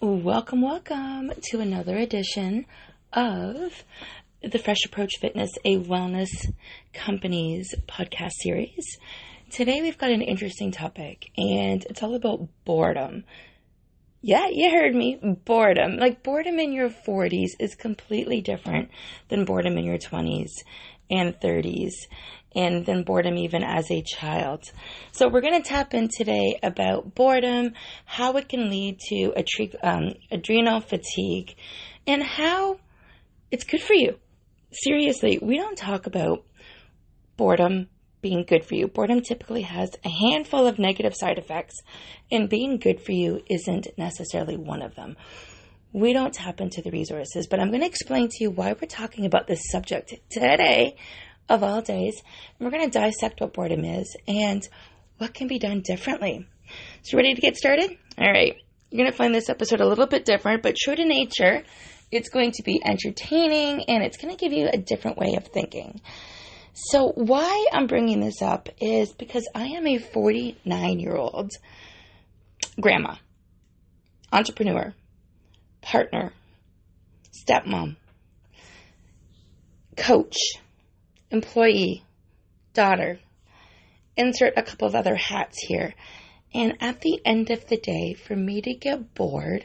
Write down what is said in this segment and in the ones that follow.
Welcome to another edition of the Fresh Approach Fitness, a wellness company's podcast series. Today we've got an interesting topic, and it's all about boredom. Yeah, you heard me, boredom. Like, boredom in your 40s is completely different than boredom in your 20s and 30s, and then boredom even as a child. So we're going to tap in today about boredom, how it can lead to adrenal fatigue, and how it's good for you. Seriously, we don't talk about boredom being good for you. Boredom typically has a handful of negative side effects, and being good for you isn't necessarily one of them. We don't tap into the resources, but I'm going to explain to you why we're talking about this subject today, of all days, and we're going to dissect what boredom is and what can be done differently. So ready to get started? All right. You're going to find this episode a little bit different, but true to nature, it's going to be entertaining and it's going to give you a different way of thinking. So why I'm bringing this up is because I am a 49-year-old grandma, entrepreneur, partner, stepmom, coach, employee, daughter, insert a couple of other hats here. And at the end of the day, for me to get bored,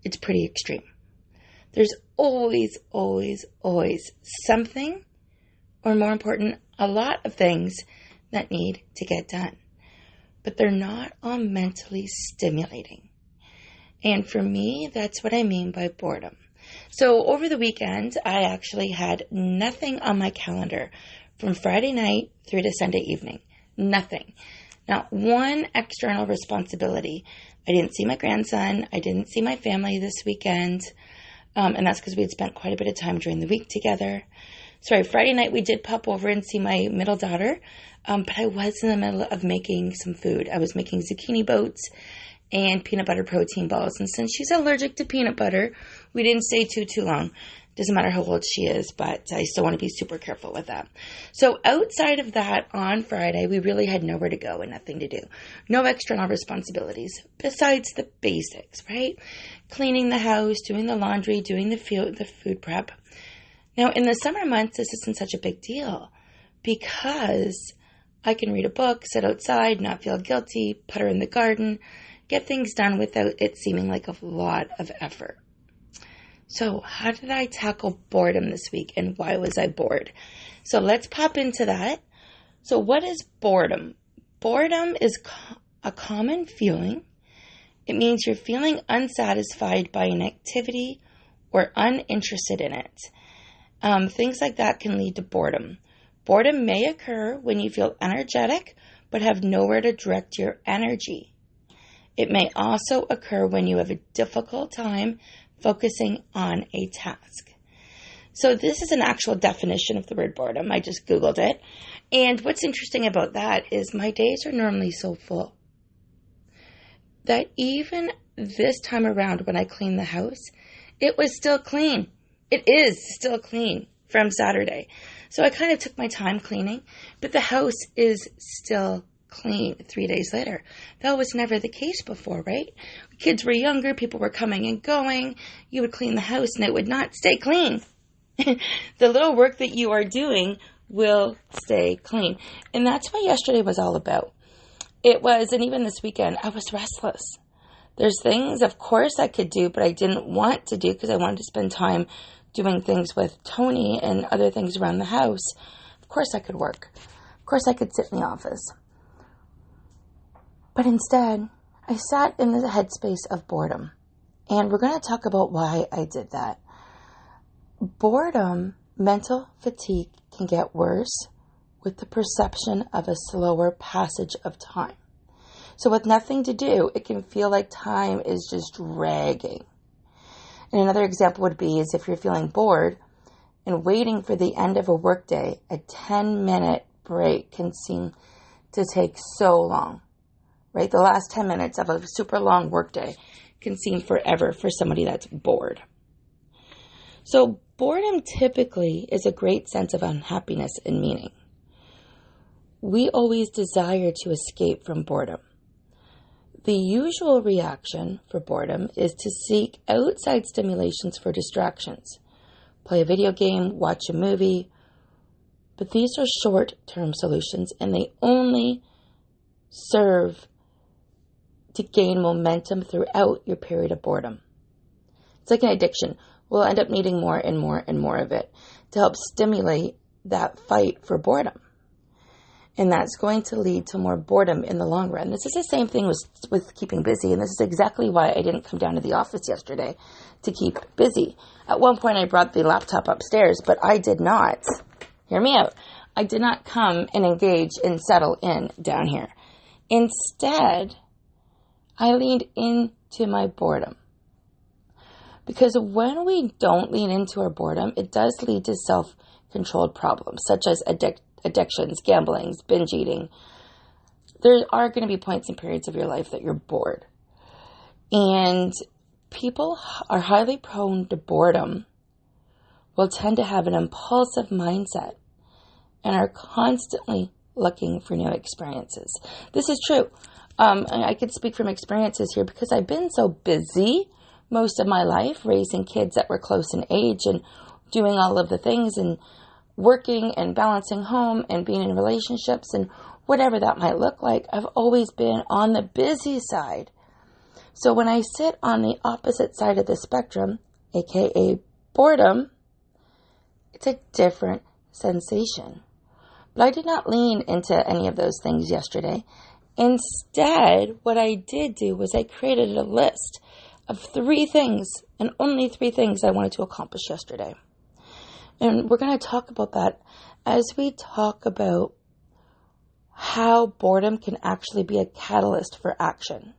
it's pretty extreme. There's always something, or more important, a lot of things that need to get done. But they're not all mentally stimulating. And for me, that's what I mean by boredom. So over the weekend, I actually had nothing on my calendar from Friday night through to Sunday evening. Nothing. Not one external responsibility. I didn't see my grandson. I didn't see my family this weekend. And that's because we had spent quite a bit of time during the week together. Friday night we did pop over and see my middle daughter. But I was in the middle of making some food. I was making zucchini boats and peanut butter protein balls. And since she's allergic to peanut butter, we didn't stay too long. Doesn't matter how old she is, but I still want to be super careful with that. So outside of that, on Friday, we really had nowhere to go and nothing to do. No external responsibilities besides the basics, right? Cleaning the house, doing the laundry, doing the food prep. Now, in the summer months, this isn't such a big deal because I can read a book, sit outside, not feel guilty, putter in the garden, get things done without it seeming like a lot of effort. So how did I tackle boredom this week and why was I bored? So let's pop into that. So what is boredom? Boredom is a common feeling. It means you're feeling unsatisfied by an activity or uninterested in it. Things like that can lead to boredom. Boredom may occur when you feel energetic but have nowhere to direct your energy. It may also occur when you have a difficult time focusing on a task. So this is an actual definition of the word boredom. I just Googled it. And what's interesting about that is my days are normally so full that even this time around when I cleaned the house, it was still clean. It is still clean from Saturday. So I kind of took my time cleaning, but the house is still clean 3 days later. That was never the case before, right? Kids were younger, people were coming and going. You would clean the house and it would not stay clean. The little work that you are doing will stay clean. And that's what yesterday was all about. It was, and even this weekend, I was restless. There's things, of course, I could do, but I didn't want to do because I wanted to spend time doing things with Tony and other things around the house. Of course I could work. Of course I could sit in the office. But instead, I sat in the headspace of boredom. And we're going to talk about why I did that. Boredom, mental fatigue, can get worse with the perception of a slower passage of time. So with nothing to do, it can feel like time is just dragging. And another example would be is if you're feeling bored and waiting for the end of a workday, a 10-minute break can seem to take so long. Right? The last 10 minutes of a super long workday can seem forever for somebody that's bored. So boredom typically is a great sense of unhappiness and meaning. We always desire to escape from boredom. The usual reaction for boredom is to seek outside stimulations for distractions. Play a video game, watch a movie. But these are short-term solutions, and they only serve to gain momentum throughout your period of boredom. It's like an addiction. We'll end up needing more and more and more of it to help stimulate that fight for boredom. And that's going to lead to more boredom in the long run. This is the same thing with keeping busy, and this is exactly why I didn't come down to the office yesterday to keep busy. At one point, I brought the laptop upstairs, but I did not, hear me out, I did not come and engage and settle in down here. Instead, I leaned into my boredom. Because when we don't lean into our boredom, it does lead to self-controlled problems, such as addictions, gamblings, binge eating. There are going to be points and periods of your life that you're bored. And people are highly prone to boredom, will tend to have an impulsive mindset, and are constantly looking for new experiences. This is true. I could speak from experiences here because I've been so busy most of my life, raising kids that were close in age and doing all of the things and working and balancing home and being in relationships and whatever that might look like. I've always been on the busy side. So when I sit on the opposite side of the spectrum, aka boredom, it's a different sensation. But I did not lean into any of those things yesterday. Instead, what I did do was I created a list of 3 things, and only 3 things I wanted to accomplish yesterday. And we're going to talk about that as we talk about how boredom can actually be a catalyst for action.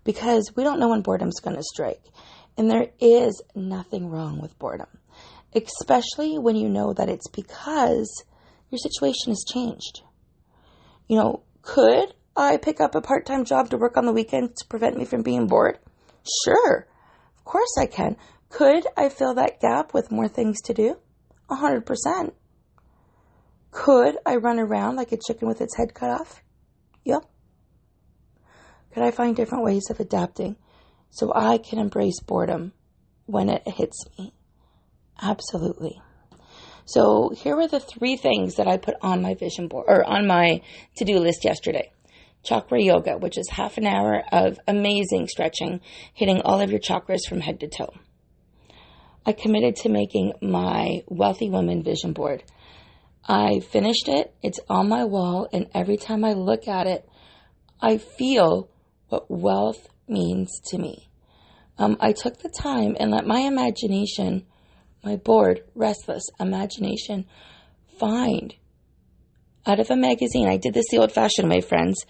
Because we don't know when boredom's going to strike. And there is nothing wrong with boredom. Especially when you know that it's because your situation has changed. You know, could I pick up a part-time job to work on the weekend to prevent me from being bored? Sure. Of course I can. Could I fill that gap with more things to do? 100%. Could I run around like a chicken with its head cut off? Yep. Could I find different ways of adapting so I can embrace boredom when it hits me? Absolutely. So here were the 3 things that I put on my vision board or on my to-do list yesterday. Chakra yoga, which is half an hour of amazing stretching, hitting all of your chakras from head to toe. I committed to making my Wealthy Woman vision board. I finished it. It's on my wall, and every time I look at it, I feel what wealth means to me. I took the time and let my imagination, my bored, restless imagination, find out of a magazine. I did this the old-fashioned way, friends.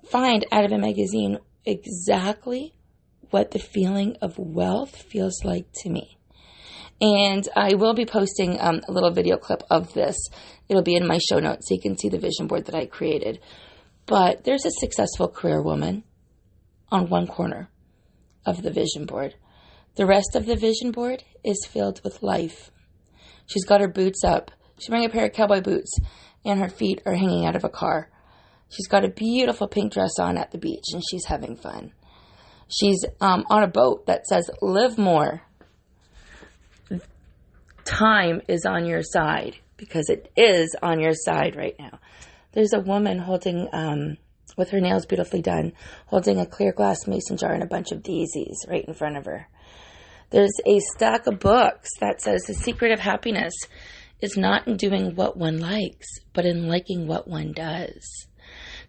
Find out of a magazine exactly what the feeling of wealth feels like to me. And I will be posting a little video clip of this. It'll be in my show notes so you can see the vision board that I created. But there's a successful career woman on one corner of the vision board. The rest of the vision board is filled with life. She's got her boots up. She's wearing a pair of cowboy boots, and her feet are hanging out of a car. She's got a beautiful pink dress on at the beach, and she's having fun. She's on a boat that says, "Live more." Time is on your side, because it is on your side right now. There's a woman holding, with her nails beautifully done, holding a clear glass mason jar and a bunch of daisies right in front of her. There's a stack of books that says the secret of happiness is not in doing what one likes, but in liking what one does.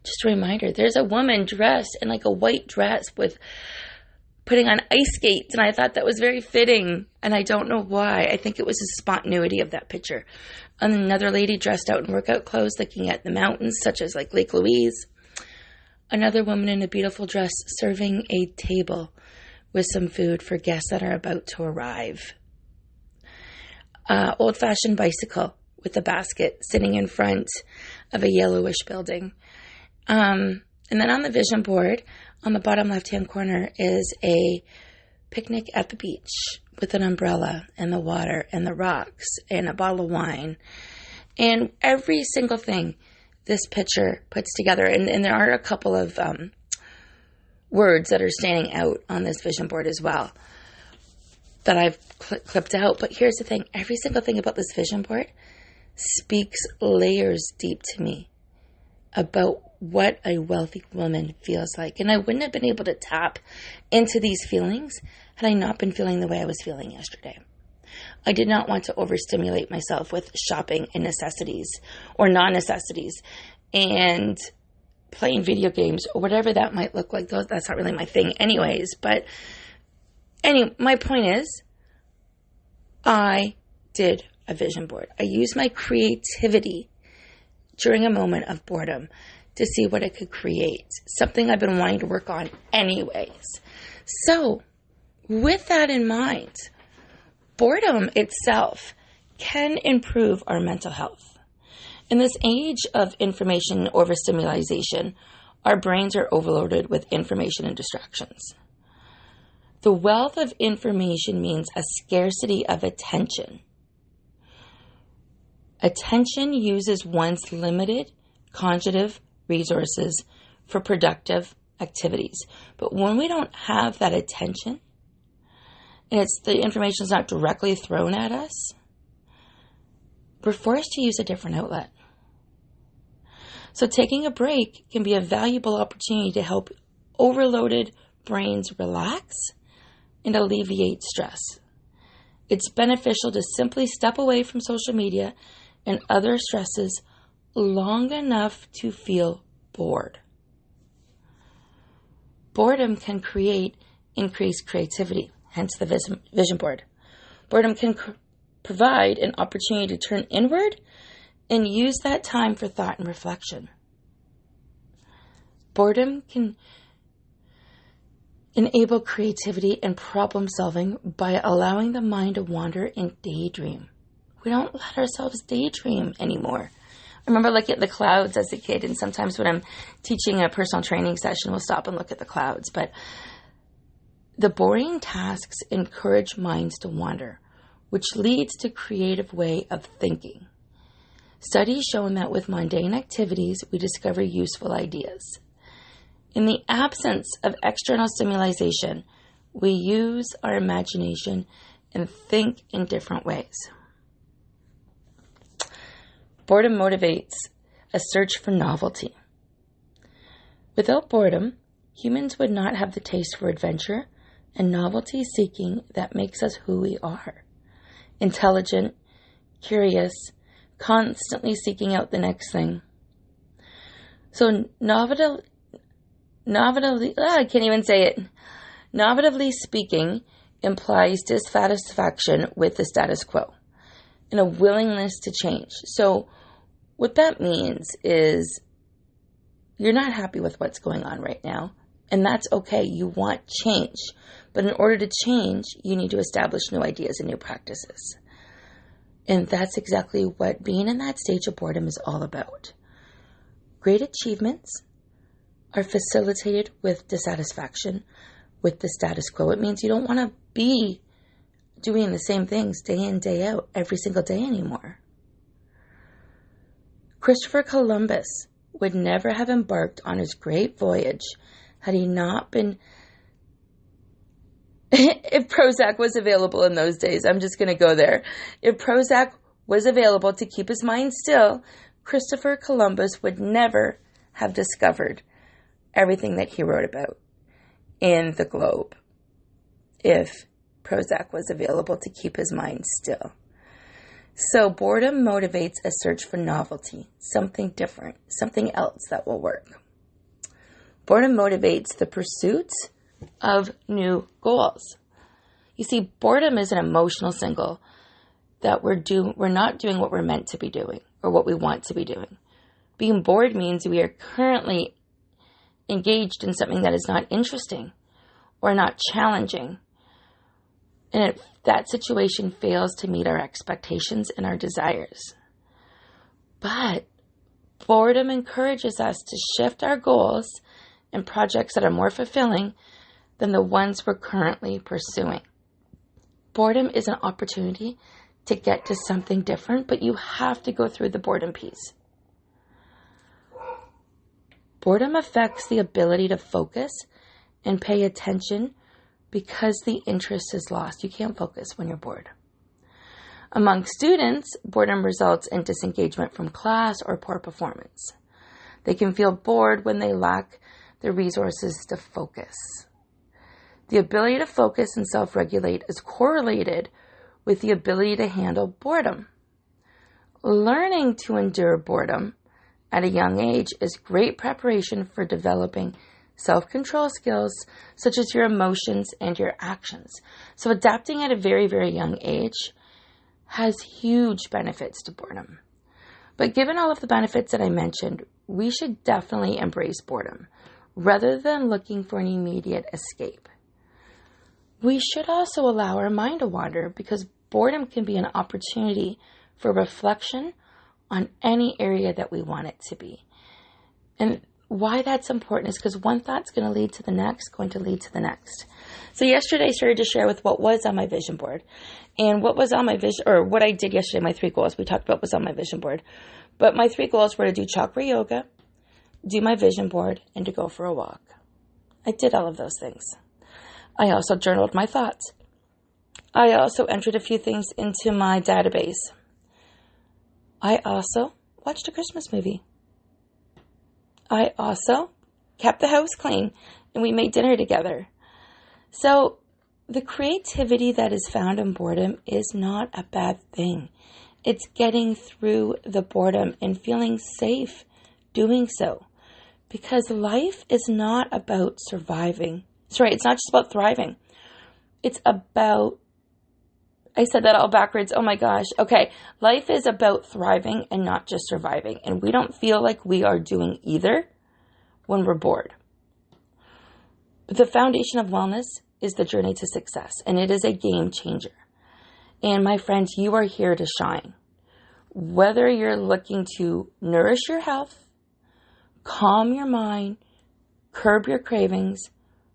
Just a reminder, there's a woman dressed in like a white dress with putting on ice skates, and I thought that was very fitting, and I don't know why. I think it was the spontaneity of that picture. Another lady dressed out in workout clothes looking at the mountains, such as like Lake Louise. Another woman in a beautiful dress serving a table with some food for guests that are about to arrive. Old-fashioned bicycle with a basket sitting in front of a yellowish building. And then on the vision board, on the bottom left-hand corner, is a picnic at the beach with an umbrella and the water and the rocks and a bottle of wine. And every single thing this picture puts together, and there are a couple of words that are standing out on this vision board as well that I've clipped out. But here's the thing. Every single thing about this vision board speaks layers deep to me about what a wealthy woman feels like. And I wouldn't have been able to tap into these feelings had I not been feeling the way I was feeling yesterday. I did not want to overstimulate myself with shopping and necessities or non-necessities and playing video games or whatever that might look like. That's not really my thing anyways. But anyway, my point is, I did a vision board. I used my creativity during a moment of boredom to see what I could create. Something I've been wanting to work on anyways. So, with that in mind, boredom itself can improve our mental health. In this age of information overstimulation, our brains are overloaded with information and distractions. The wealth of information means a scarcity of attention. Attention uses one's limited cognitive resources for productive activities. But when we don't have that attention, and the information is not directly thrown at us, we're forced to use a different outlet. So taking a break can be a valuable opportunity to help overloaded brains relax and alleviate stress. It's beneficial to simply step away from social media and other stresses long enough to feel bored. Boredom can create increased creativity, hence the vision board. Boredom can provide an opportunity to turn inward and use that time for thought and reflection. Boredom can enable creativity and problem solving by allowing the mind to wander and daydream. We don't let ourselves daydream anymore. I remember looking at the clouds as a kid, and sometimes when I'm teaching a personal training session, we'll stop and look at the clouds. But the boring tasks encourage minds to wander, which leads to creative way of thinking. Studies show that with mundane activities, we discover useful ideas. In the absence of external stimulation, we use our imagination and think in different ways. Boredom motivates a search for novelty. Without boredom, humans would not have the taste for adventure and novelty seeking that makes us who we are. Intelligent, curious, constantly seeking out the next thing. So novelty, I can't even say it. Novelty speaking implies dissatisfaction with the status quo and a willingness to change. So what that means is you're not happy with what's going on right now, and that's okay. You want change. But in order to change, you need to establish new ideas and new practices. And that's exactly what being in that stage of boredom is all about. Great achievements are facilitated with dissatisfaction with the status quo. It means you don't want to be doing the same things day in, day out, every single day anymore. Christopher Columbus would never have embarked on his great voyage had he not been... If Prozac was available in those days, I'm just going to go there. If Prozac was available to keep his mind still, Christopher Columbus would never have discovered everything that he wrote about in the globe if Prozac was available to keep his mind still. So boredom motivates a search for novelty, something different, something else that will work. Boredom motivates the pursuit of new goals. You see, boredom is an emotional signal that we're not doing what we're meant to be doing or what we want to be doing. Being bored means we are currently engaged in something that is not interesting or not challenging. And if that situation fails to meet our expectations and our desires. But boredom encourages us to shift our goals and projects that are more fulfilling than the ones we're currently pursuing. Boredom is an opportunity to get to something different, but you have to go through the boredom piece. Boredom affects the ability to focus and pay attention because the interest is lost. You can't focus when you're bored. Among students, boredom results in disengagement from class or poor performance. They can feel bored when they lack the resources to focus. The ability to focus and self-regulate is correlated with the ability to handle boredom. Learning to endure boredom at a young age is great preparation for developing self-control skills such as your emotions and your actions. So adapting at a very, very young age has huge benefits to boredom. But given all of the benefits that I mentioned, we should definitely embrace boredom rather than looking for an immediate escape. We should also allow our mind to wander because boredom can be an opportunity for reflection on any area that we want it to be. And why that's important is because one thought's going to lead to the next, going to lead to the next. So yesterday I started to share with what was on my vision board. And what was on my vision, or what I did yesterday, my 3 goals we talked about was on my vision board. But my 3 goals were to do chakra yoga, do my vision board, and to go for a walk. I did all of those things. I also journaled my thoughts. I also entered a few things into my database. I also watched a Christmas movie. I also kept the house clean and we made dinner together. So the creativity that is found in boredom is not a bad thing. It's getting through the boredom and feeling safe doing so. Because life is not about surviving. Sorry, it's not just about thriving. It's about, I said that all backwards. Oh my gosh. Okay. Life is about thriving and not just surviving. And we don't feel like we are doing either when we're bored. But the foundation of wellness is the journey to success. And it is a game changer. And my friends, you are here to shine. Whether you're looking to nourish your health, calm your mind, curb your cravings,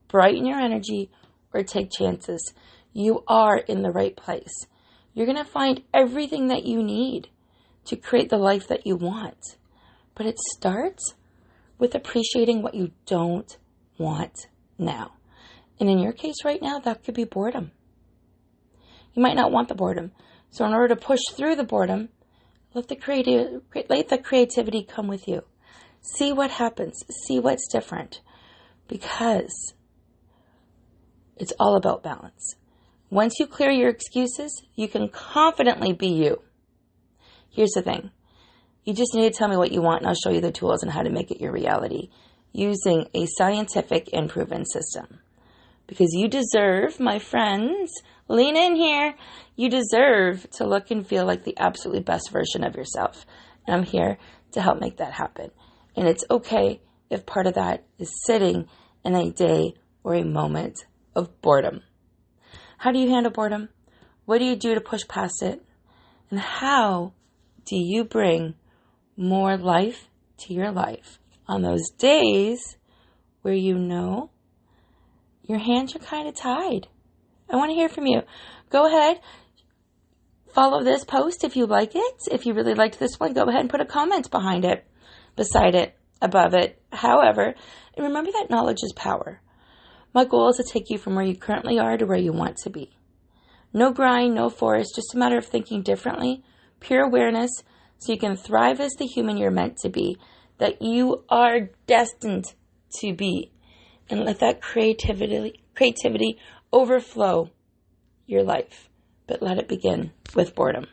brighten your energy, or take chances, you are in the right place. You're going to find everything that you need to create the life that you want. But it starts with appreciating what you don't want now. And in your case right now, that could be boredom. You might not want the boredom. So in order to push through the boredom, let the creativity come with you. See what happens. See what's different. Because it's all about balance. Once you clear your excuses, you can confidently be you. Here's the thing. You just need to tell me what you want and I'll show you the tools and how to make it your reality using a scientific and proven system. Because you deserve, my friends, lean in here. You deserve to look and feel like the absolutely best version of yourself. And I'm here to help make that happen. And it's okay if part of that is sitting in a day or a moment of boredom. How do you handle boredom? What do you do to push past it? And how do you bring more life to your life on those days where you know your hands are kind of tied? I want to hear from you. Go ahead. Follow this post if you like it. If you really liked this one, go ahead and put a comment behind it, beside it, above it, however. And remember that knowledge is power. My goal is to take you from where you currently are to where you want to be. No grind, no force, just a matter of thinking differently, pure awareness, so you can thrive as the human you're meant to be, that you are destined to be. And let that creativity overflow your life. But let it begin with boredom.